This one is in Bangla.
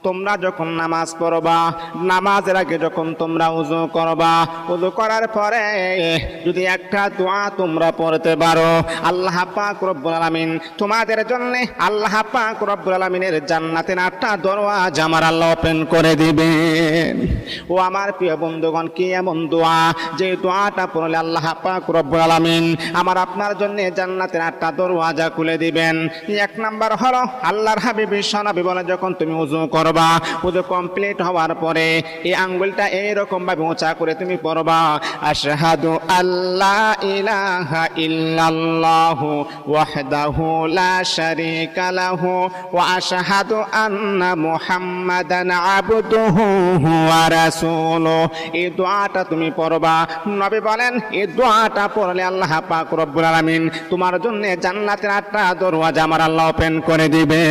তোমরা যখন নামাজ পড়বা, নামাজের আগে যখন তোমরা ওযু করবা, ওযু করার পরে যদি একটা দোয়া তোমরা পড়তে পারো, আল্লাহ পাক রব্বুল আলামিন তোমাদের জন্য আল্লাহ পাক রব্বুল আলামিনের জান্নাতের 8টা দরওয়াজা আমার আল্লাহ ওপেন করে দিবেন। ও আমার প্রিয় বন্ধুগণ, কি এমন দোয়া যে দোয়াটা পড়লে আল্লাহ পাক রব্বুল আলামিন আমার আপনার জন্য জান্নাতের 8টা দরওয়াজা খুলে দিবেন। এক নাম্বার হলো আল্লাহর হাবিব বিশ্বনবী বলে, যখন তুমি ওযু করবা, ওযু কমপ্লিট হওয়ার পরে এই আঙ্গুলটা এইরকম ভাবে উঁচা করে তুমি পড়বা, আশহাদু আল্লা ইলাহা ইল্লাল্লাহু ওয়াহদাহু লা শারীকা লাহু ওয়া আশহাদু আন্না মুহাম্মাদান আবদুহু ওয়া রাসূলুহু। এই দোয়াটা তুমি পড়বা। নবী বলেন এই দোয়াটা পড়লে আল্লাহ পাক রব্বুল আলামিন তোমার জন্য জান্নাতের 8টা দরওয়াজা আমার আল্লাহ ওপেন করে দিবে।